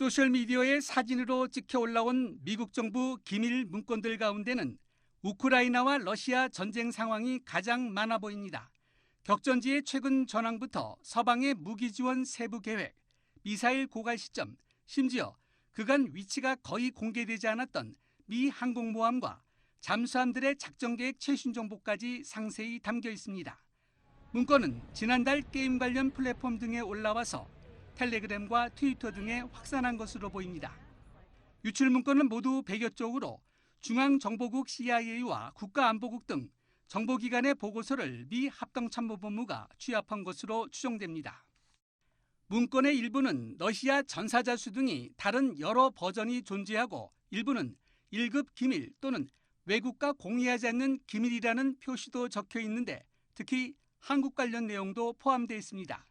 소셜미디어에 사진으로 찍혀 올라온 미국 정부 기밀 문건들 가운데는 우크라이나와 러시아 전쟁 상황이 가장 많아 보입니다. 격전지의 최근 전황부터 서방의 무기 지원 세부 계획, 미사일 고갈 시점, 심지어 그간 위치가 거의 공개되지 않았던 미 항공모함과 잠수함들의 작전 계획 최신 정보까지 상세히 담겨 있습니다. 문건은 지난달 게임 관련 플랫폼 등에 올라와서 텔레그램과 트위터 등에 확산한 것으로 보입니다. 유출 문건은 모두 100여 쪽으로 중앙정보국 CIA와 국가안보국 등 정보기관의 보고서를 미 합동참모본부가 취합한 것으로 추정됩니다. 문건의 일부는 러시아 전사자수 등이 다른 여러 버전이 존재하고 일부는 1급 기밀 또는 외국과 공유하지 않는 기밀이라는 표시도 적혀 있는데 특히 한국 관련 내용도 포함되어 있습니다.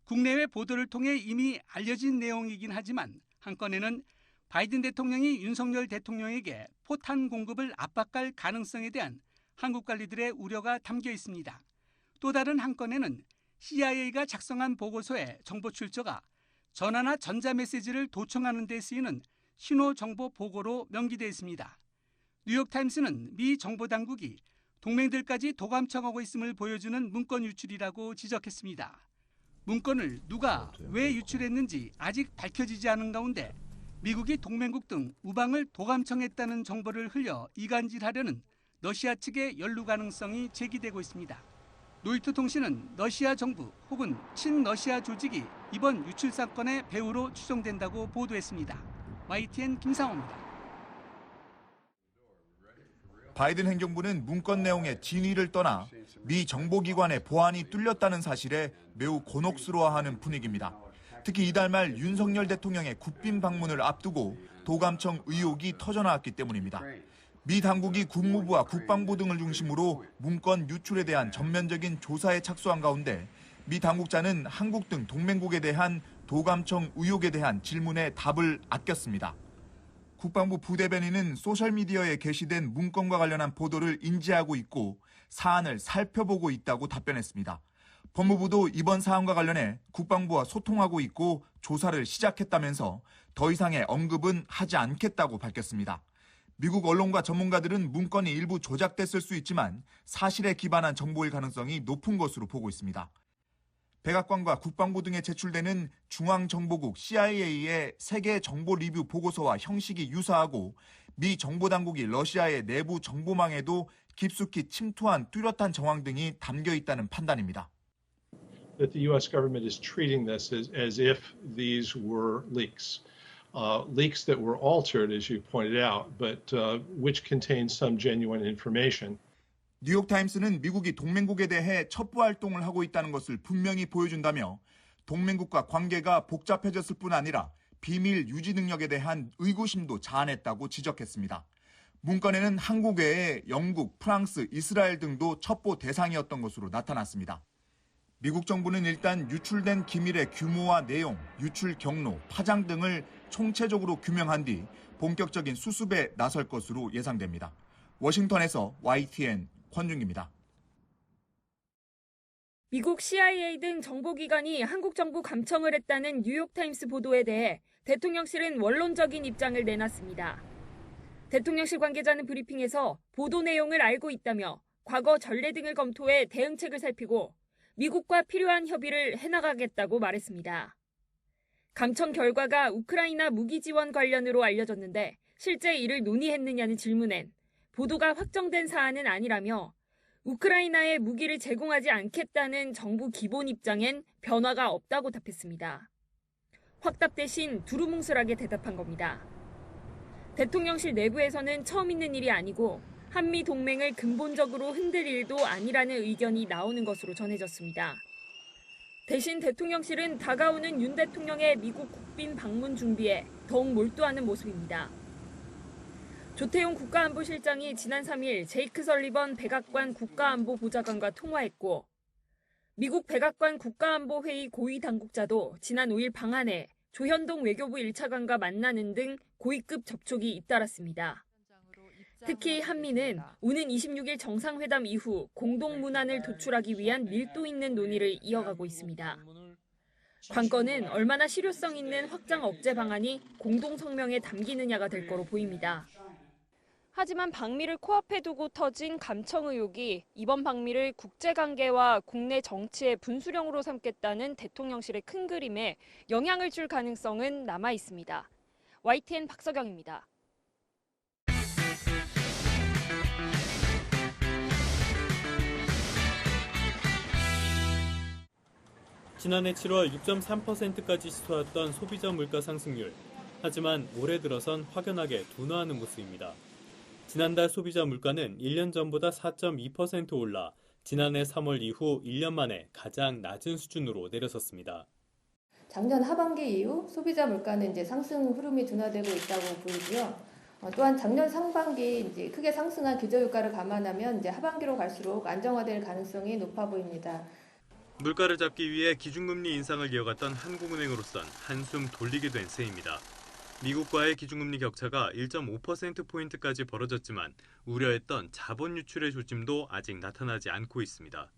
국내외 보도를 통해 이미 알려진 내용이긴 하지만 한 건에는 바이든 대통령이 윤석열 대통령에게 포탄 공급을 압박할 가능성에 대한 한국 관리들의 우려가 담겨 있습니다. 또 다른 한 건에는 CIA가 작성한 보고서에 정보 출처가 전화나 전자메시지를 도청하는 데 쓰이는 신호정보 보고로 명기되어 있습니다. 뉴욕타임스는 미 정보당국이 동맹들까지 도감청하고 있음을 보여주는 문건 유출이라고 지적했습니다. 문건을 누가 왜 유출했는지 아직 밝혀지지 않은 가운데 미국이 동맹국 등 우방을 도감청했다는 정보를 흘려 이간질하려는 러시아 측의 연루 가능성이 제기되고 있습니다. 로이터 통신은 러시아 정부 혹은 친러시아 조직이 이번 유출 사건의 배후로 추정된다고 보도했습니다. YTN 김상호입니다. 바이든 행정부는 문건 내용의 진위를 떠나 미 정보기관의 보안이 뚫렸다는 사실에 매우 곤혹스러워하는 분위기입니다. 특히 이달 말 윤석열 대통령의 국빈 방문을 앞두고 도감청 의혹이 터져나왔기 때문입니다. 미 당국이 국무부와 국방부 등을 중심으로 문건 유출에 대한 전면적인 조사에 착수한 가운데 미 당국자는 한국 등 동맹국에 대한 도감청 의혹에 대한 질문에 답을 아꼈습니다. 국방부 부대변인은 소셜미디어에 게시된 문건과 관련한 보도를 인지하고 있고 사안을 살펴보고 있다고 답변했습니다. 법무부도 이번 사안과 관련해 국방부와 소통하고 있고 조사를 시작했다면서 더 이상의 언급은 하지 않겠다고 밝혔습니다. 미국 언론과 전문가들은 문건이 일부 조작됐을 수 있지만 사실에 기반한 정보일 가능성이 높은 것으로 보고 있습니다. 백악관과 국방부 등에 제출되는 중앙정보국 CIA의 세계 정보 리뷰 보고서와 형식이 유사하고 미 정보당국이 러시아의 내부 정보망에도 깊숙이 침투한 뚜렷한 정황 등이 담겨 있다는 판단입니다. That the U.S. government is treating this as if these were leaks. Leaks that were altered, as you pointed out, but which contained some genuine information. 뉴욕타임스는 미국이 동맹국에 대해 첩보 활동을 하고 있다는 것을 분명히 보여준다며 동맹국과 관계가 복잡해졌을 뿐 아니라 비밀 유지 능력에 대한 의구심도 자아냈다고 지적했습니다. 문건에는 한국 외에 영국, 프랑스, 이스라엘 등도 첩보 대상이었던 것으로 나타났습니다. 미국 정부는 일단 유출된 기밀의 규모와 내용, 유출 경로, 파장 등을 총체적으로 규명한 뒤 본격적인 수습에 나설 것으로 예상됩니다. 워싱턴에서 YTN 권준기입니다. 미국 CIA 등 정보기관이 한국 정부 감청을 했다는 뉴욕타임스 보도에 대해 대통령실은 원론적인 입장을 내놨습니다. 대통령실 관계자는 브리핑에서 보도 내용을 알고 있다며 과거 전례 등을 검토해 대응책을 살피고 미국과 필요한 협의를 해나가겠다고 말했습니다. 감청 결과가 우크라이나 무기 지원 관련으로 알려졌는데 실제 이를 논의했느냐는 질문엔 보도가 확정된 사안은 아니라며 우크라이나에 무기를 제공하지 않겠다는 정부 기본 입장엔 변화가 없다고 답했습니다. 확답 대신 두루뭉술하게 대답한 겁니다. 대통령실 내부에서는 처음 있는 일이 아니고 한미 동맹을 근본적으로 흔들 일도 아니라는 의견이 나오는 것으로 전해졌습니다. 대신 대통령실은 다가오는 윤 대통령의 미국 국빈 방문 준비에 더욱 몰두하는 모습입니다. 조태용 국가안보실장이 지난 3일 제이크 설리번 백악관 국가안보보좌관과 통화했고 미국 백악관 국가안보회의 고위 당국자도 지난 5일 방한해 조현동 외교부 1차관과 만나는 등 고위급 접촉이 잇따랐습니다. 특히 한미는 오는 26일 정상회담 이후 공동 문안을 도출하기 위한 밀도 있는 논의를 이어가고 있습니다. 관건은 얼마나 실효성 있는 확장 억제 방안이 공동 성명에 담기느냐가 될 거로 보입니다. 하지만 방미를 코앞에 두고 터진 감청 의혹이 이번 방미를 국제관계와 국내 정치의 분수령으로 삼겠다는 대통령실의 큰 그림에 영향을 줄 가능성은 남아 있습니다. YTN 박서경입니다. 지난해 7월 6.3%까지 치솟았던 소비자 물가 상승률. 하지만 올해 들어선 확연하게 둔화하는 모습입니다. 지난달 소비자 물가는 1년 전보다 4.2% 올라 지난해 3월 이후 1년 만에 가장 낮은 수준으로 내려섰습니다. 작년 하반기 이후 소비자 물가는 이제 상승 흐름이 둔화되고 있다고 보이고요. 또한 작년 상반기 이제 크게 상승한 기저유가를 감안하면 이제 하반기로 갈수록 안정화될 가능성이 높아 보입니다. 물가를 잡기 위해 기준금리 인상을 이어갔던 한국은행으로선 한숨 돌리게 된 셈입니다. 미국과의 기준금리 격차가 1.5%포인트까지 벌어졌지만 우려했던 자본 유출의 조짐도 아직 나타나지 않고 있습니다.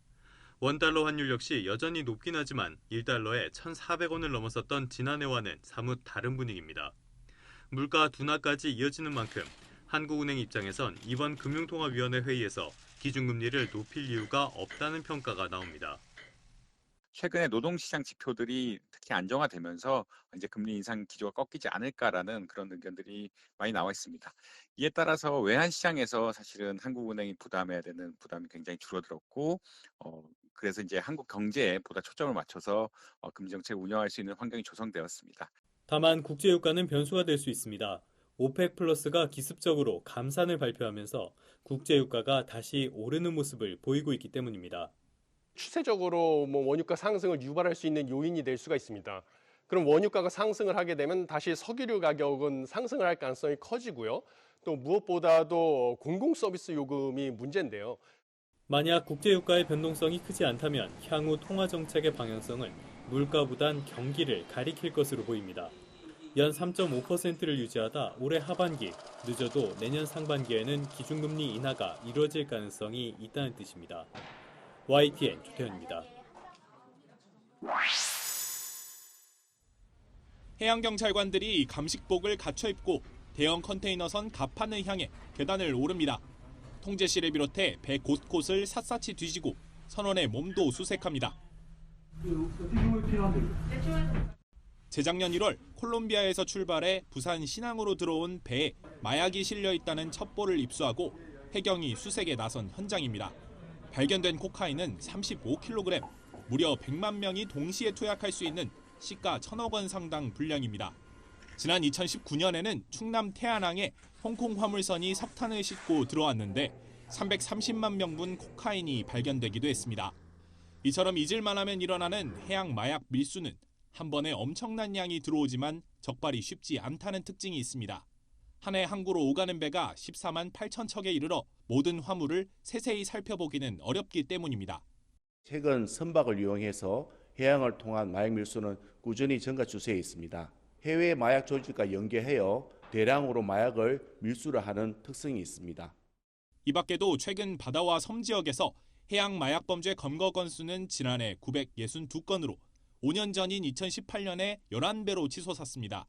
원달러 환율 역시 여전히 높긴 하지만 1달러에 1,400원을 넘어섰던 지난해와는 사뭇 다른 분위기입니다. 물가 둔화까지 이어지는 만큼 한국은행 입장에선 이번 금융통화위원회 회의에서 기준금리를 높일 이유가 없다는 평가가 나옵니다. 최근에 노동시장 지표들이 특히 안정화되면서 이제 금리 인상 기조가 꺾이지 않을까라는 그런 의견들이 많이 나와 있습니다. 이에 따라서 외환시장에서 사실은 한국은행이 부담해야 되는 부담이 굉장히 줄어들었고, 그래서 이제 한국 경제에 보다 초점을 맞춰서 금리정책을 운영할 수 있는 환경이 조성되었습니다. 다만 국제유가는 변수가 될 수 있습니다. 오펙 플러스가 기습적으로 감산을 발표하면서 국제유가가 다시 오르는 모습을 보이고 있기 때문입니다. 추세적으로 원유가 상승을 유발할 수 있는 요인이 될 수가 있습니다. 그럼 원유가가 상승을 하게 되면 다시 석유류 가격은 상승을 할 가능성이 커지고요. 또 무엇보다도 공공서비스 요금이 문제인데요. 만약 국제유가의 변동성이 크지 않다면 향후 통화정책의 방향성은 물가보단 경기를 가리킬 것으로 보입니다. 연 3.5%를 유지하다 올해 하반기, 늦어도 내년 상반기에는 기준금리 인하가 이루어질 가능성이 있다는 뜻입니다. YTN 조태현입니다. 해양경찰관들이 감식복을 갖춰 입고 대형 컨테이너선 갑판을 향해 계단을 오릅니다. 통제실을 비롯해 배 곳곳을 샅샅이 뒤지고 선원의 몸도 수색합니다. 재작년 1월 콜롬비아에서 출발해 부산 신항으로 들어온 배에 마약이 실려 있다는 첩보를 입수하고 해경이 수색에 나선 현장입니다. 발견된 코카인은 35kg, 무려 100만 명이 동시에 투약할 수 있는 시가 1,000억 원 상당 분량입니다. 지난 2019년에는 충남 태안항에 홍콩 화물선이 석탄을 싣고 들어왔는데 330만 명분 코카인이 발견되기도 했습니다. 이처럼 잊을만 하면 일어나는 해양 마약 밀수는 한 번에 엄청난 양이 들어오지만 적발이 쉽지 않다는 특징이 있습니다. 한 해 항구로 오가는 배가 14만 8천 척에 이르러 모든 화물을 세세히 살펴보기는 어렵기 때문입니다. 최근 선박을 이용해서 해양을 통한 마약 밀수는 꾸준히 증가 추세에 있습니다. 해외 마약 조직과 연계하여 대량으로 마약을 밀수를 하는 특성이 있습니다. 이 밖에도 최근 바다와 섬 지역에서 해양 마약 범죄 검거 건수는 지난해 962건으로 5년 전인 2018년에 11배로 치솟았습니다.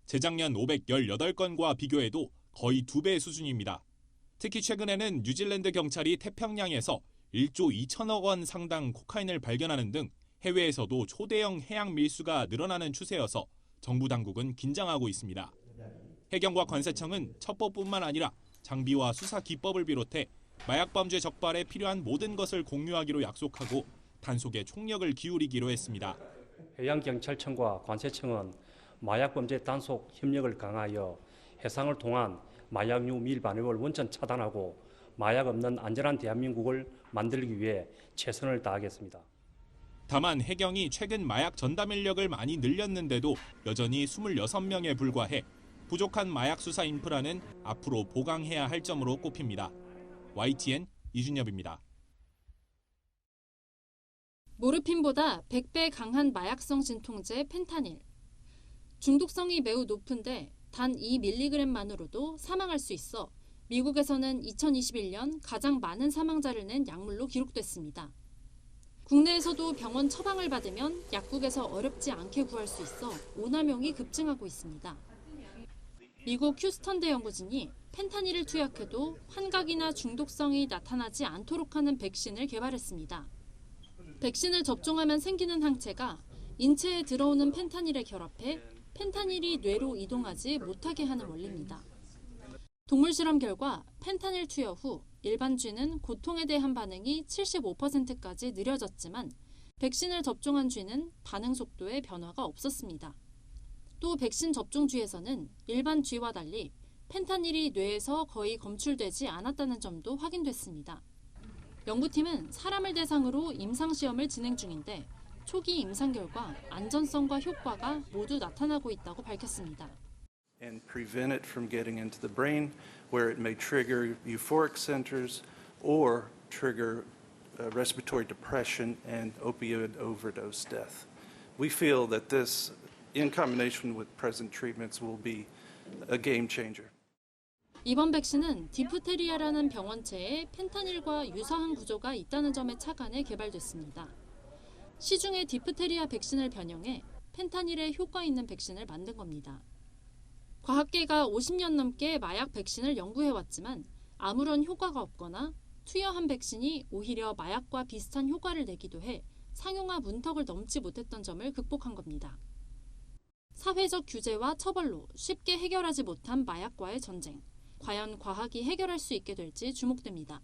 재작년 518건과 비교해도 거의 2배 수준입니다. 특히 최근에는 뉴질랜드 경찰이 태평양에서 1조 2천억 원 상당 코카인을 발견하는 등 해외에서도 초대형 해양 밀수가 늘어나는 추세여서 정부 당국은 긴장하고 있습니다. 해경과 관세청은 첩보뿐만 아니라 장비와 수사 기법을 비롯해 마약 범죄 적발에 필요한 모든 것을 공유하기로 약속하고 단속에 총력을 기울이기로 했습니다. 해양경찰청과 관세청은 마약범죄 단속 협력을 강화하여 해상을 통한 마약류 밀반입을 원천 차단하고 마약 없는 안전한 대한민국을 만들기 위해 최선을 다하겠습니다. 다만 해경이 최근 마약 전담 인력을 많이 늘렸는데도 여전히 26명에 불과해 부족한 마약 수사 인프라는 앞으로 보강해야 할 점으로 꼽힙니다. YTN 이준엽입니다. 모르핀보다 100배 강한 마약성 진통제 펜타닐. 중독성이 매우 높은데 단 2mg만으로도 사망할 수 있어 미국에서는 2021년 가장 많은 사망자를 낸 약물로 기록됐습니다. 국내에서도 병원 처방을 받으면 약국에서 어렵지 않게 구할 수 있어 오남용이 급증하고 있습니다. 미국 휴스턴대 연구진이 펜타닐을 투약해도 환각이나 중독성이 나타나지 않도록 하는 백신을 개발했습니다. 백신을 접종하면 생기는 항체가 인체에 들어오는 펜타닐에 결합해 펜타닐이 뇌로 이동하지 못하게 하는 원리입니다. 동물 실험 결과 펜타닐 투여 후 일반 쥐는 고통에 대한 반응이 75%까지 느려졌지만 백신을 접종한 쥐는 반응 속도에 변화가 없었습니다. 또 백신 접종 쥐에서는 일반 쥐와 달리 펜타닐이 뇌에서 거의 검출되지 않았다는 점도 확인됐습니다. 연구팀은 사람을 대상으로 임상시험을 진행 중인데 초기 임상 결과 안전성과 효과가 모두 나타나고 있다고 밝혔습니다. And prevent it from getting into the brain where it may trigger euphoric centers or trigger respiratory depression and opioid overdose death. We feel that this, in combination with present treatments, will be a game changer. 이번 백신은 디프테리아라는 병원체에 펜타닐과 유사한 구조가 있다는 점에 착안해 개발됐습니다. 시중의 디프테리아 백신을 변형해 펜타닐에 효과 있는 백신을 만든 겁니다. 과학계가 50년 넘게 마약 백신을 연구해왔지만 아무런 효과가 없거나 투여한 백신이 오히려 마약과 비슷한 효과를 내기도 해 상용화 문턱을 넘지 못했던 점을 극복한 겁니다. 사회적 규제와 처벌로 쉽게 해결하지 못한 마약과의 전쟁. 과연 과학이 해결할 수 있게 될지 주목됩니다.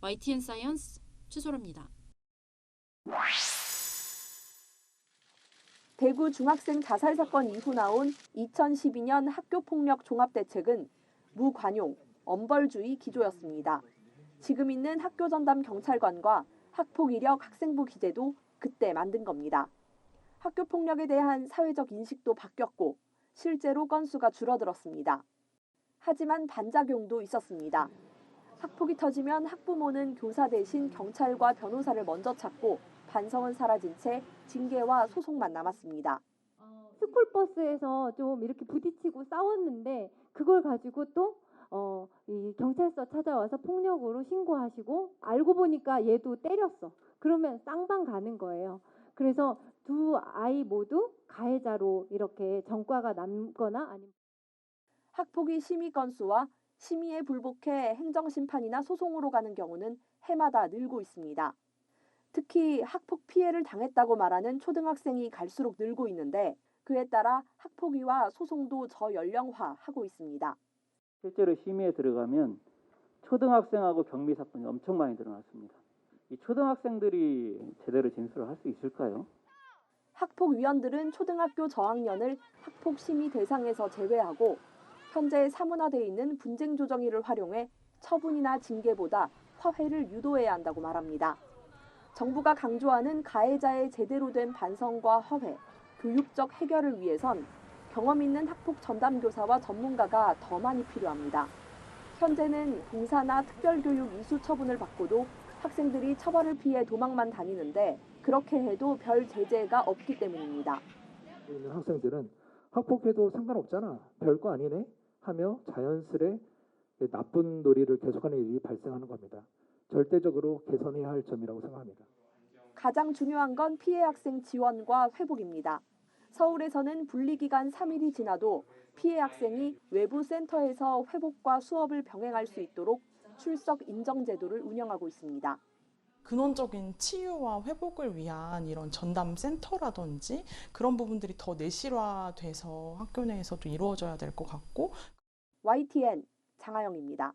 YTN 사이언스 최소라입니다. 대구 중학생 자살 사건 이후 나온 2012년 학교폭력 종합대책은 무관용, 엄벌주의 기조였습니다. 지금 있는 학교전담 경찰관과 학폭이력 학생부 기재도 그때 만든 겁니다. 학교폭력에 대한 사회적 인식도 바뀌었고 실제로 건수가 줄어들었습니다. 하지만 반작용도 있었습니다. 학폭이 터지면 학부모는 교사 대신 경찰과 변호사를 먼저 찾고 반성은 사라진 채 징계와 소송만 남았습니다. 스쿨버스에서 좀 이렇게 부딪히고 싸웠는데 그걸 가지고 또 이 경찰서 찾아와서 폭력으로 신고하시고 알고 보니까 얘도 때렸어. 그러면 쌍방 가는 거예요. 그래서 두 아이 모두 가해자로 이렇게 전과가 남거나 아니면 학폭위 심의 건수와 심의에 불복해 행정심판이나 소송으로 가는 경우는 해마다 늘고 있습니다. 특히 학폭 피해를 당했다고 말하는 초등학생이 갈수록 늘고 있는데 그에 따라 학폭위와 소송도 저연령화하고 있습니다. 실제로 심의에 들어가면 초등학생하고 경비 사건이 엄청 많이 늘어났습니다. 이 초등학생들이 제대로 진술을 할 수 있을까요? 학폭위원들은 초등학교 저학년을 학폭 심의 대상에서 제외하고 현재 사문화되어 있는 분쟁조정위를 활용해 처분이나 징계보다 화해를 유도해야 한다고 말합니다. 정부가 강조하는 가해자의 제대로 된 반성과 화해, 교육적 해결을 위해선 경험 있는 학폭 전담교사와 전문가가 더 많이 필요합니다. 현재는 공사나 특별교육 이수 처분을 받고도 학생들이 처벌을 피해 도망만 다니는데 그렇게 해도 별 제재가 없기 때문입니다. 학생들은 학폭해도 상관없잖아, 별거 아니네 하며 자연스레 나쁜 놀이를 계속하는 일이 발생하는 겁니다. 절대적으로 개선해야 할 점이라고 생각합니다. 가장 중요한 건 피해 학생 지원과 회복입니다. 서울에서는 분리기간 3일이 지나도 피해 학생이 외부 센터에서 회복과 수업을 병행할 수 있도록 출석 인정 제도를 운영하고 있습니다. 근원적인 치유와 회복을 위한 이런 전담 센터라든지 그런 부분들이 더 내실화돼서 학교 내에서도 이루어져야 될 것 같고. YTN 장하영입니다.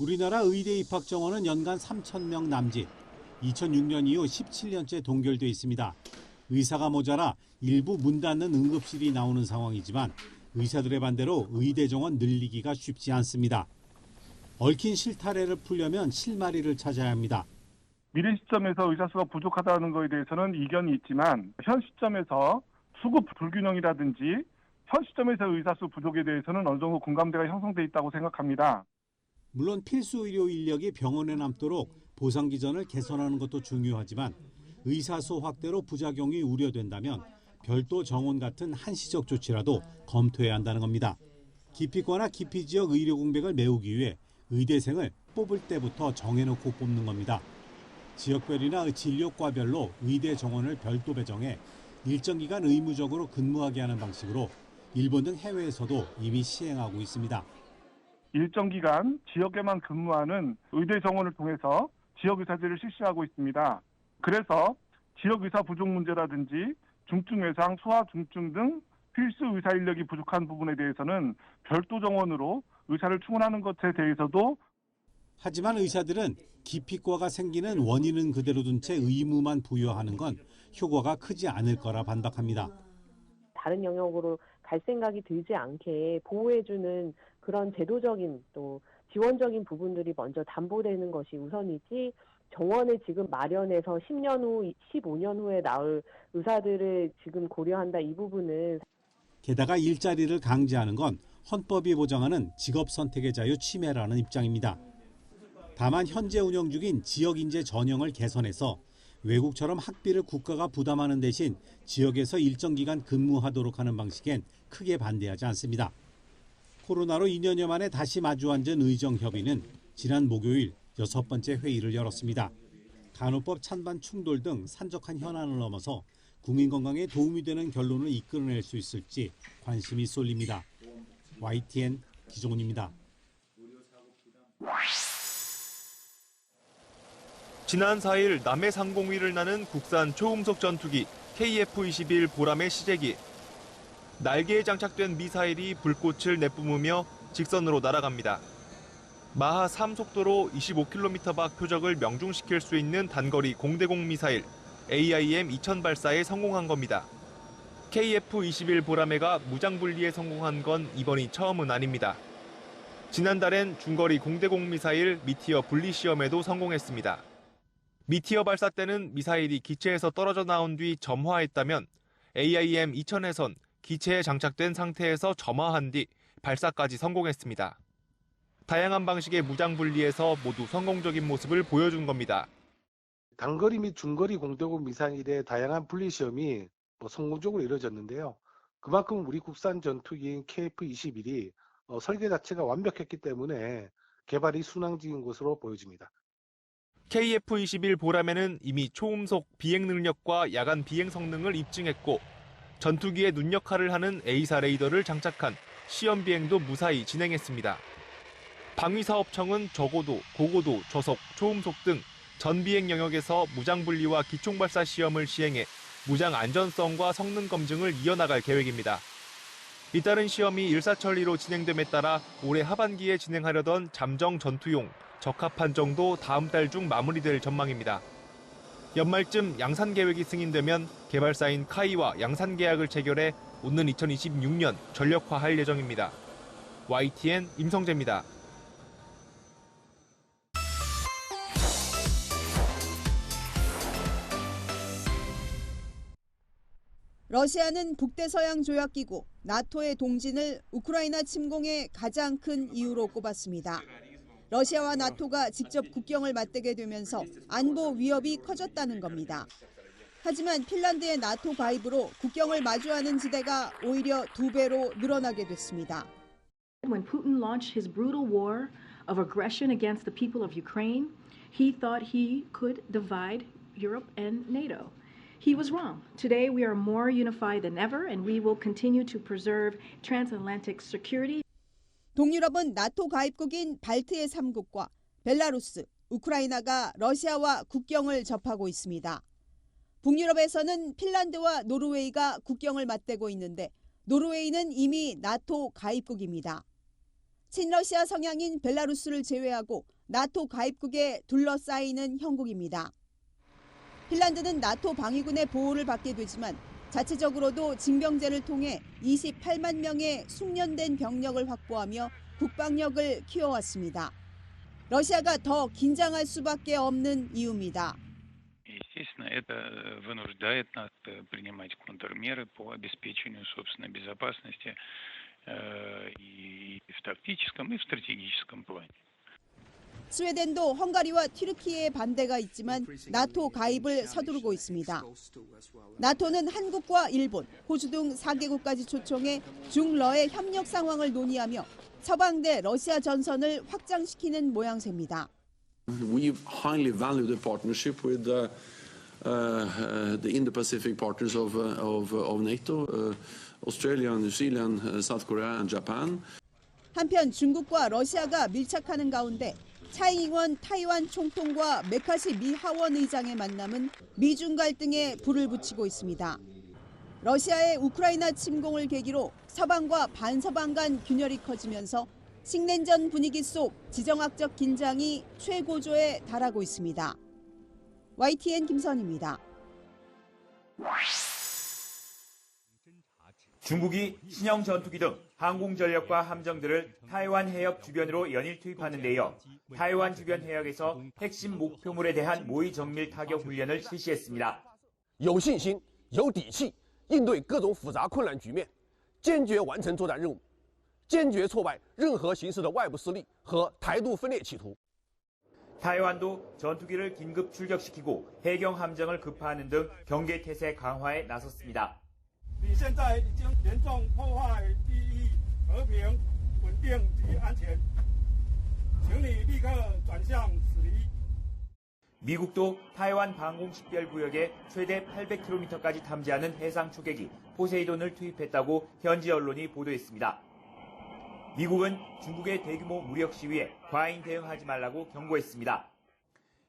우리나라 의대 입학 정원은 연간 3,000명 남짓. 2006년 이후 17년째 동결돼 있습니다. 의사가 모자라 일부 문 닫는 응급실이 나오는 상황이지만 의사들의 반대로 의대 정원 늘리기가 쉽지 않습니다. 얽힌 실타래를 풀려면 실마리를 찾아야 합니다. 미래 시점에서 의사 수가 부족하다는 것에 대해서는 이견이 있지만 현 시점에서 수급 불균형이라든지 현 시점에서 의사 수 부족에 대해서는 어느 정도 공감대가 형성돼 있다고 생각합니다. 물론 필수 의료 인력이 병원에 남도록 보상 기전을 개선하는 것도 중요하지만 의사 수 확대로 부작용이 우려된다면 별도 정원 같은 한시적 조치라도 검토해야 한다는 겁니다. 기피과나 기피 지역 의료 공백을 메우기 위해 의대생을 뽑을 때부터 정해놓고 뽑는 겁니다. 지역별이나 진료과별로 의대 정원을 별도 배정해 일정 기간 의무적으로 근무하게 하는 방식으로 일본 등 해외에서도 이미 시행하고 있습니다. 일정 기간 지역에만 근무하는 의대 정원을 통해서 지역 의사제를 실시하고 있습니다. 그래서 지역 의사 부족 문제라든지 중증 외상, 소아 중증 등 필수 의사 인력이 부족한 부분에 대해서는 별도 정원으로 의사를 충원하는 것에 대해서도 하지만 의사들은 기피과가 생기는 원인은 그대로 둔 채 의무만 부여하는 건 효과가 크지 않을 거라 반박합니다. 다른 영역으로 갈 생각이 들지 않게 보호해주는 그런 제도적인 또 지원적인 부분들이 먼저 담보되는 것이 우선이지, 정원을 지금 마련해서 10년 후, 15년 후에 나올 의사들을 지금 고려한다, 이 부분은. 게다가 일자리를 강제하는 건 헌법이 보장하는 직업 선택의 자유 침해라는 입장입니다. 다만 현재 운영 중인 지역인재 전형을 개선해서 외국처럼 학비를 국가가 부담하는 대신 지역에서 일정 기간 근무하도록 하는 방식엔 크게 반대하지 않습니다. 코로나로 2년여 만에 다시 마주 앉은 의정협의는 지난 목요일 6번째 회의를 열었습니다. 간호법 찬반 충돌 등 산적한 현안을 넘어서 국민 건강에 도움이 되는 결론을 이끌어낼 수 있을지 관심이 쏠립니다. YTN 기종훈입니다. 지난 4일 남해 상공위를 나는 국산 초음속 전투기 KF-21 보람의 시제기. 날개에 장착된 미사일이 불꽃을 내뿜으며 직선으로 날아갑니다. 마하 3 속도로 25km 밖 표적을 명중시킬 수 있는 단거리 공대공 미사일 AIM-2000 발사에 성공한 겁니다. KF-21 보라매가 무장 분리에 성공한 건 이번이 처음은 아닙니다. 지난달엔 중거리 공대공 미사일 미티어 분리 시험에도 성공했습니다. 미티어 발사 때는 미사일이 기체에서 떨어져 나온 뒤 점화했다면 AIM-2000에선 기체에 장착된 상태에서 점화한 뒤 발사까지 성공했습니다. 다양한 방식의 무장 분리에서 모두 성공적인 모습을 보여준 겁니다. 단거리 및 중거리 공대공 미사일의 다양한 분리 시험이 성공적으로 이루어졌는데요. 그만큼 우리 국산 전투기인 KF-21이 설계 자체가 완벽했기 때문에 개발이 순항적인 것으로 보여집니다. KF-21 보라매는 이미 초음속 비행 능력과 야간 비행 성능을 입증했고 전투기의 눈 역할을 하는 A사 레이더를 장착한 시험 비행도 무사히 진행했습니다. 방위사업청은 저고도, 고고도, 저속, 초음속 등 전비행 영역에서 무장 분리와 기총 발사 시험을 시행해 무장 안전성과 성능 검증을 이어나갈 계획입니다. 잇따른 시험이 일사천리로 진행됨에 따라 올해 하반기에 진행하려던 잠정 전투용 적합 판정도 다음 달 중 마무리될 전망입니다. 연말쯤 양산 계획이 승인되면 개발사인 카이와 양산 계약을 체결해 오는 2026년 전력화할 예정입니다. YTN 임성재입니다. 러시아는 북대서양 조약기구 나토의 동진을 우크라이나 침공의 가장 큰 이유로 꼽았습니다. 러시아와 나토가 직접 국경을 맞대게 되면서 안보 위협이 커졌다는 겁니다. 하지만 핀란드의 나토 가입으로 국경을 마주하는 지대가 오히려 2배로 늘어나게 됐습니다. When Putin launched his brutal war of aggression against the people of Ukraine, he thought he could divide Europe and NATO. He was wrong. Today we are more unified than ever and we will continue to preserve transatlantic security. 동유럽은 나토 가입국인 발트의 3국과 벨라루스, 우크라이나가 러시아와 국경을 접하고 있습니다. 북유럽에서는 핀란드와 노르웨이가 국경을 맞대고 있는데 노르웨이는 이미 나토 가입국입니다. 친러시아 성향인 벨라루스를 제외하고 나토 가입국에 둘러싸이는 형국입니다. 핀란드는 나토 방위군의 보호를 받게 되지만 자체적으로도 징병제를 통해 28만 명의 숙련된 병력을 확보하며 국방력을 키워왔습니다. 러시아가 더 긴장할 수밖에 없는 이유입니다. Естественно, это вынуждает нас принимать контрмеры по обеспечению собственной безопасности и в тактическом, и в стратегическом плане. 스웨덴도 헝가리와 튀르키예의 반대가 있지만 나토 가입을 서두르고 있습니다. 나토는 한국과 일본, 호주 등 4개국까지 초청해 중러의 협력 상황을 논의하며 서방 대 러시아 전선을 확장시키는 모양새입니다. We highly value the partnership with the Indo-Pacific partners of NATO, Australia, New Zealand, South Korea, and Japan. 한편 중국과 러시아가 밀착하는 가운데 차이잉원 타이완 총통과 메카시 미 하원 의장의 만남은 미중 갈등에 불을 붙이고 있습니다. 러시아의 우크라이나 침공을 계기로 서방과 반서방 간 균열이 커지면서 식냉전 분위기 속 지정학적 긴장이 최고조에 달하고 있습니다. YTN 김선입니다. 중국이 신형 전투기 등 항공전력과 함정들을 타이완 해협 주변으로 연일 투입하는 데 이어 타이완 주변 해역에서 핵심 목표물에 대한 모의 정밀 타격 훈련을 실시했습니다. 有信心,有底气,应对各种复杂困难局面,坚决完成作战任务,坚决挫败任何形式的外部势力和台独分裂企图. 타이완도 전투기를 긴급 출격시키고 해경 함정을 급파하는 등 경계 태세 강화에 나섰습니다. 你现在已经严重破坏第一和平、稳定及安全，请你立刻转向驶离。 미국도 타이완 방공 식별구역에 최대 800km까지 탐지하는 해상 초계기 포세이돈을 투입했다고 현지 언론이 보도했습니다. 미국은 중국의 대규모 무력 시위에 과잉 대응하지 말라고 경고했습니다.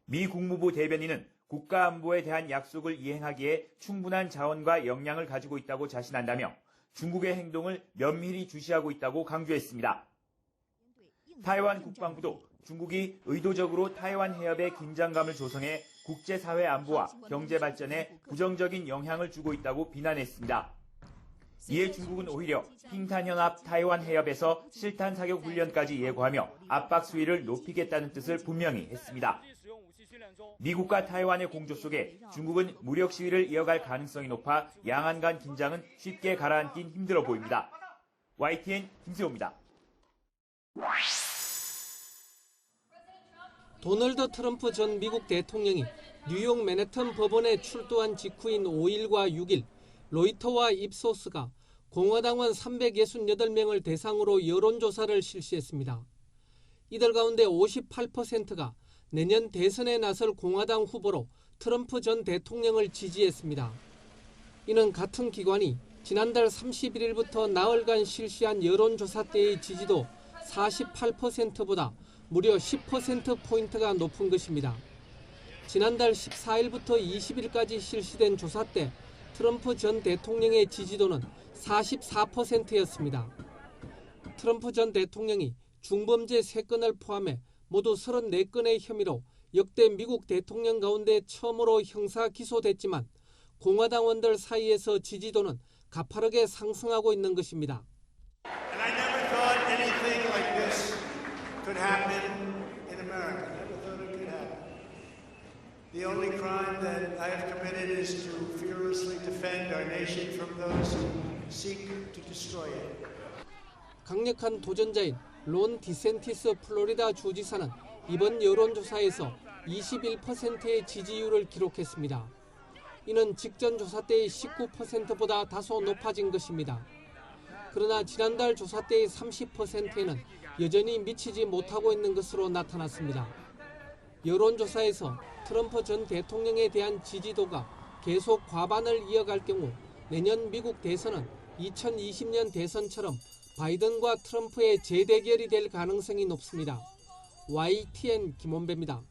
미 국무부 대변인은 국가 안보에 대한 약속을 이행하기에 충분한 자원과 역량을 가지고 있다고 자신한다며 중국의 행동을 면밀히 주시하고 있다고 강조했습니다. 타이완 국방부도 중국이 의도적으로 타이완 해협에 긴장감을 조성해 국제사회 안보와 경제 발전에 부정적인 영향을 주고 있다고 비난했습니다. 이에 중국은 오히려 핑탄현합 타이완 해협에서 실탄 사격 훈련까지 예고하며 압박 수위를 높이겠다는 뜻을 분명히 했습니다. 미국과 타이완의 공조 속에 중국은 무력 시위를 이어갈 가능성이 높아 양안 간 긴장은 쉽게 가라앉긴 힘들어 보입니다. YTN 김세호입니다. 도널드 트럼프 전 미국 대통령이 뉴욕 맨해튼 법원에 출두한 직후인 5일과 6일 로이터와 입소스가 공화당원 368명을 대상으로 여론조사를 실시했습니다. 이들 가운데 58%가 내년 대선에 나설 공화당 후보로 트럼프 전 대통령을 지지했습니다. 이는 같은 기관이 지난달 31일부터 나흘간 실시한 여론조사 때의 지지도 48%보다 무려 10%포인트가 높은 것입니다. 지난달 14일부터 20일까지 실시된 조사 때 트럼프 전 대통령의 지지도는 44%였습니다. 트럼프 전 대통령이 중범죄 3건을 포함해 모두 34건의 혐의로 역대 미국 대통령 가운데 처음으로 형사 기소됐지만 공화당원들 사이에서 지지도는 가파르게 상승하고 있는 것입니다. And I never thought anything like this could happen in America. I never thought it could happen. The only crime that I have committed is to fearlessly defend our nation from those who seek to destroy it. 강력한 도전자인 론 디센티스 플로리다 주지사는 이번 여론조사에서 21%의 지지율을 기록했습니다. 이는 직전 조사 때의 19%보다 다소 높아진 것입니다. 그러나 지난달 조사 때의 30%에는 여전히 미치지 못하고 있는 것으로 나타났습니다. 여론조사에서 트럼프 전 대통령에 대한 지지도가 계속 과반을 이어갈 경우 내년 미국 대선은 2020년 대선처럼 바이든과 트럼프의 재대결이 될 가능성이 높습니다. YTN 김원배입니다.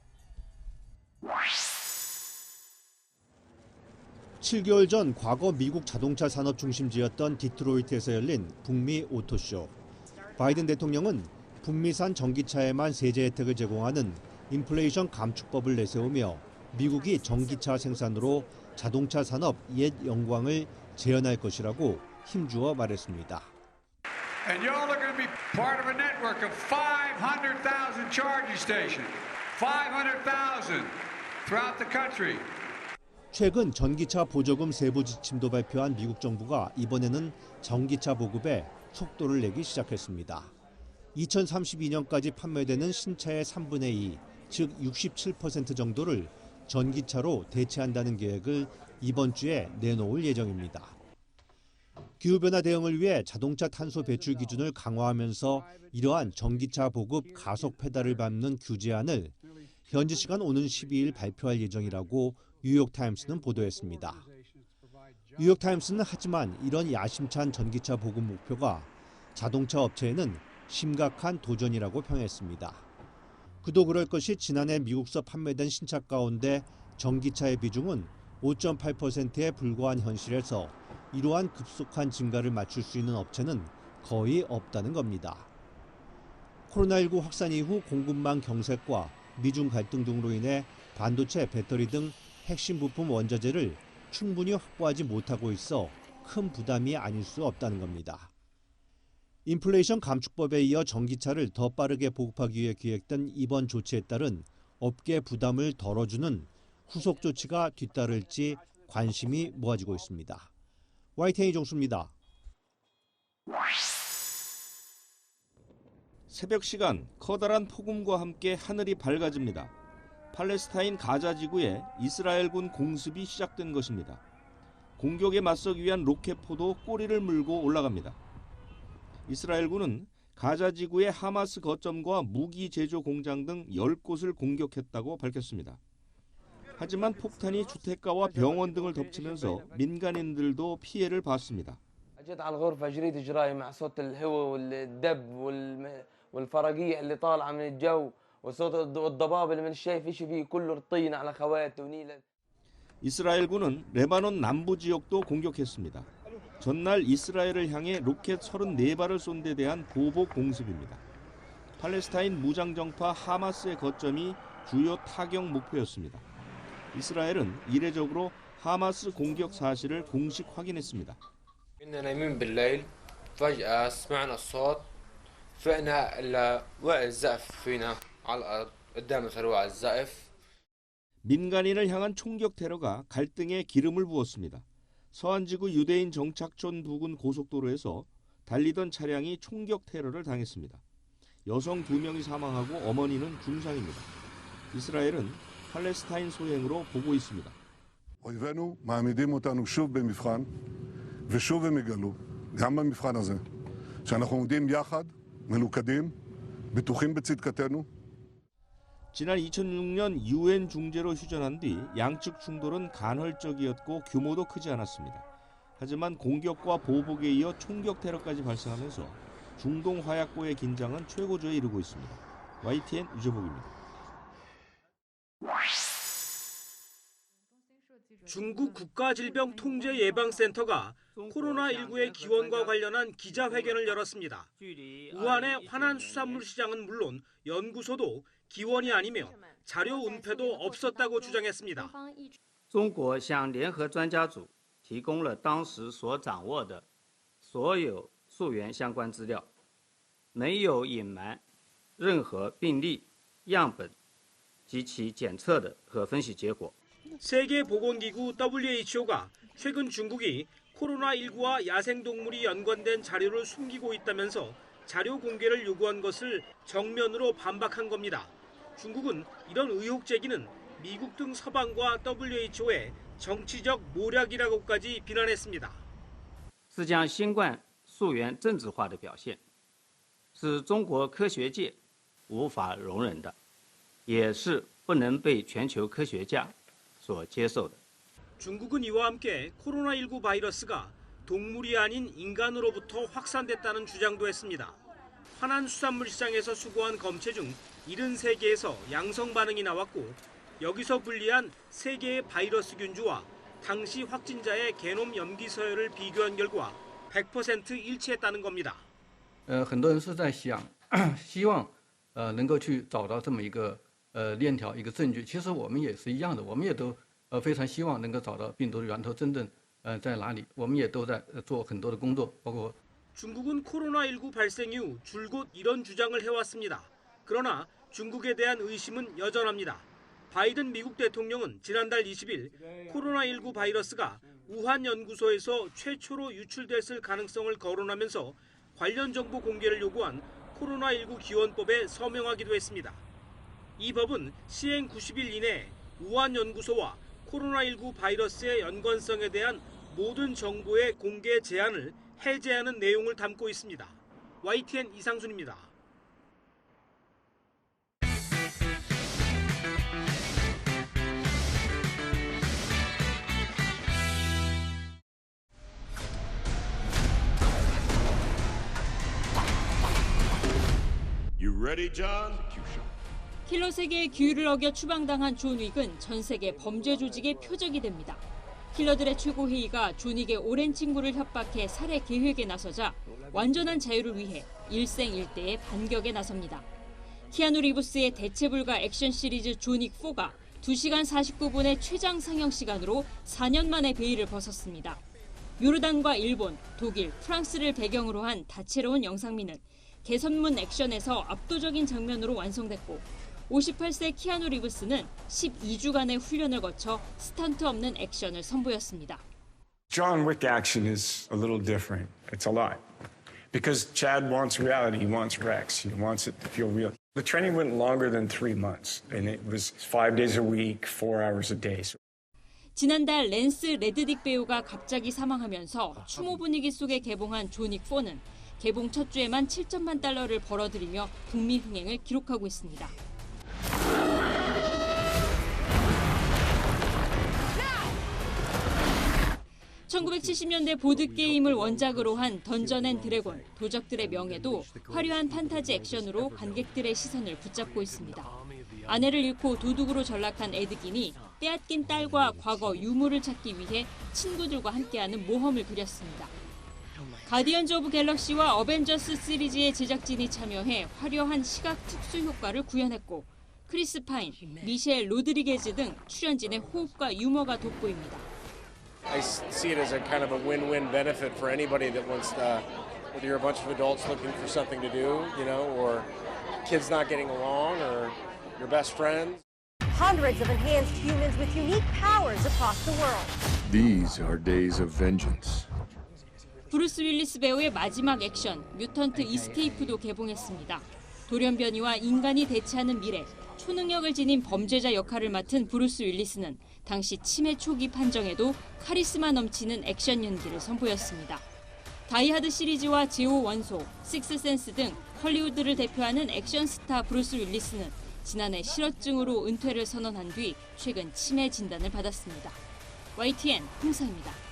7개월 전 과거 미국 자동차 산업 중심지였던 디트로이트에서 열린 북미 오토쇼. 바이든 대통령은 북미산 전기차에만 세제 혜택을 제공하는 인플레이션 감축법을 내세우며 미국이 전기차 생산으로 자동차 산업 옛 영광을 재현할 것이라고 힘주어 말했습니다. And y'all are going to be part of a network of 500,000 charging stations. 500,000 throughout the country. 최근 전기차 보조금 세부 지침도 발표한 미국 정부가 이번에는 전기차 보급에 속도를 내기 시작했습니다. 2032년까지 판매되는 신차의 3분의 2, 즉 67% 정도를 전기차로 대체한다는 계획을 이번 주에 내놓을 예정입니다. 기후변화 대응을 위해 자동차 탄소 배출 기준을 강화하면서 이러한 전기차 보급 가속 페달을 밟는 규제안을 현지 시간 오는 12일 발표할 예정이라고 뉴욕타임스는 보도했습니다. 뉴욕타임스는 하지만 이런 야심찬 전기차 보급 목표가 자동차 업체에는 심각한 도전이라고 평했습니다. 그도 그럴 것이 지난해 미국서 판매된 신차 가운데 전기차의 비중은 5.8%에 불과한 현실에서 이러한 급속한 증가를 맞출 수 있는 업체는 거의 없다는 겁니다. 코로나19 확산 이후 공급망 경색과 미중 갈등 등으로 인해 반도체, 배터리 등 핵심 부품 원자재를 충분히 확보하지 못하고 있어 큰 부담이 아닐 수 없다는 겁니다. 인플레이션 감축법에 이어 전기차를 더 빠르게 보급하기 위해 기획된 이번 조치에 따른 업계 부담을 덜어주는 후속 조치가 뒤따를지 관심이 모아지고 있습니다. YTN 이종수입니다. 새벽 시간 커다란 폭음과 함께 하늘이 밝아집니다. 팔레스타인 가자 지구에 이스라엘군 공습이 시작된 것입니다. 공격에 맞서기 위한 로켓포도 꼬리를 물고 올라갑니다. 이스라엘군은 가자 지구의 하마스 거점과 무기 제조 공장 등 10곳을 공격했다고 밝혔습니다. 하지만 폭탄이 주택가와 병원 등을 덮치면서 민간인들도 피해를 봤습니다. 이스라엘군은 레바논 남부 지역도 공격했습니다. 전날 이스라엘을 향해 로켓 34발을 쏜 데 대한 보복 공습입니다. 팔레스타인 무장정파 하마스의 거점이 주요 타격 목표였습니다. 이스라엘은 이례적으로 하마스 공격 사실을 공식 확인했습니다. 민간인을 향한 총격 테러가 갈등에 기름을 부었습니다. 서안지구 유대인 정착촌 부근 고속도로에서 달리던 차량이 총격 테러를 당했습니다. 여성 2명이 사망하고 어머니는 중상입니다. 이스라엘은 팔레스타인 소행으로 보고 있습니다. אויבינו מעמידים אותנו שוב במבחן, ושוב הם יגלו, גם במבחן הזה, שאנחנו עומדים יחד, מלוכדים, בטוחים בצדקתנו. 지난 2006년 UN 중재로 휴전한 뒤 양측 충돌은 간헐적이었고 규모도 크지 않았습니다. 하지만 공격과 보복에 이어 총격 테러까지 발생하면서 중동 화약고의 긴장은 최고조에 이르고 있습니다. YTN 유재복입니다. 중국 국가질병통제예방센터가 코로나19의 기원과 관련한 기자회견을 열었습니다. 우한의 화난 수산물 시장은 물론 연구소도 기원이 아니며 자료 은폐도 없었다고 주장했습니다. 中国向联合专家组提供了当时所掌握的所有溯源相关资料，没有隐瞒任何病例、样本及其检测的和分析结果。 세계보건기구 WHO가 최근 중국이 코로나19와 야생동물이 연관된 자료를 숨기고 있다면서 자료 공개를 요구한 것을 정면으로 반박한 겁니다. 중국은 이런 의혹 제기는 미국 등 서방과 WHO의 정치적 모략이라고까지 비난했습니다. 是将新冠溯源政治化的表现，是中国科学界无法容忍的，也是不能被全球科学家所接受的。 중국은 이와 함께 코로나19 바이러스가 동물이 아닌 인간으로부터 확산됐다는 주장도 했습니다. 화난 수산물 시장에서 수거한 검체 중 73개에서 양성 반응이 나왔고 여기서 분리한 3개의 바이러스 균주와 당시 확진자의 게놈 염기 서열을 비교한 결과 100% 일치했다는 겁니다. 很多人是在想，希望能够去找到这么一个链条一个证据。其实我们也是一样的，我们也都非常希望能够找到病毒的源头真正在哪里。我们也都在做很多的工作，包括 중국은 코로나19 발생 이후 줄곧 이런 주장을 해왔습니다. 그러나 중국에 대한 의심은 여전합니다. 바이든 미국 대통령은 지난달 20일 코로나19 바이러스가 우한 연구소에서 최초로 유출됐을 가능성을 거론하면서 관련 정보 공개를 요구한 코로나19 기원법에 서명하기도 했습니다. 이 법은 시행 90일 이내에 우한 연구소와 코로나19 바이러스의 연관성에 대한 모든 정보의 공개 제한을 해제하는 내용을 담고 있습니다. YTN 이상순입니다. You ready, John? 킬러 세계의 규율을 어겨 추방당한 존 윅은 전 세계 범죄 조직의 표적이 됩니다. 킬러들의 최고회의가 존 윅의 오랜 친구를 협박해 살해 계획에 나서자 완전한 자유를 위해 일생일대의 반격에 나섭니다. 키아누 리브스의 대체 불가 액션 시리즈 존 윅 4가 2시간 49분의 최장 상영 시간으로 4년 만에 베일을 벗었습니다. 요르단과 일본, 독일, 프랑스를 배경으로 한 다채로운 영상미는 개선문 액션에서 압도적인 장면으로 완성됐고 58세 키아누 리브스는 12주간의 훈련을 거쳐 스턴트 없는 액션을 선보였습니다. John Wick action is a little different. It's a lot. Because Chad wants reality, he wants Rex, he wants it to feel real. The training went longer than 3 months, and it was 5 days a week, 4 hours a day. 지난달 랜스 레드딕 배우가 갑자기 사망하면서 추모 분위기 속에 개봉한 존 윅 4는 개봉 첫 주에만 7천만 달러를 벌어들이며 북미 흥행을 기록하고 있습니다. 1970년대 보드게임을 원작으로 한 던전 앤 드래곤, 도적들의 명예도 화려한 판타지 액션으로 관객들의 시선을 붙잡고 있습니다. 아내를 잃고 도둑으로 전락한 에드긴이 빼앗긴 딸과 과거 유물을 찾기 위해 친구들과 함께하는 모험을 그렸습니다. 가디언즈 오브 갤럭시와 어벤져스 시리즈의 제작진이 참여해 화려한 시각 특수 효과를 구현했고 크리스 파인, 미셸 로드리게즈 등 출연진의 호흡과 유머가 돋보입니다. I see it as a kind of a win-win benefit for anybody that wants whether you're a bunch of adults looking for something to do, you know, or kids not getting along, or your best friends. Hundreds of enhanced humans with unique powers across the world. These are days of vengeance. 브루스 윌리스 배우의 마지막 액션 뮤턴트 이스케이프도 개봉했습니다. 돌연변이와 인간이 대치하는 미래, 초능력을 지닌 범죄자 역할을 맡은 브루스 윌리스는 당시 치매 초기 판정에도 카리스마 넘치는 액션 연기를 선보였습니다. 다이하드 시리즈와 제오 원소, 식스센스 등 헐리우드를 대표하는 액션 스타 브루스 윌리스는 지난해 실어증으로 은퇴를 선언한 뒤 최근 치매 진단을 받았습니다. YTN 홍사입니다.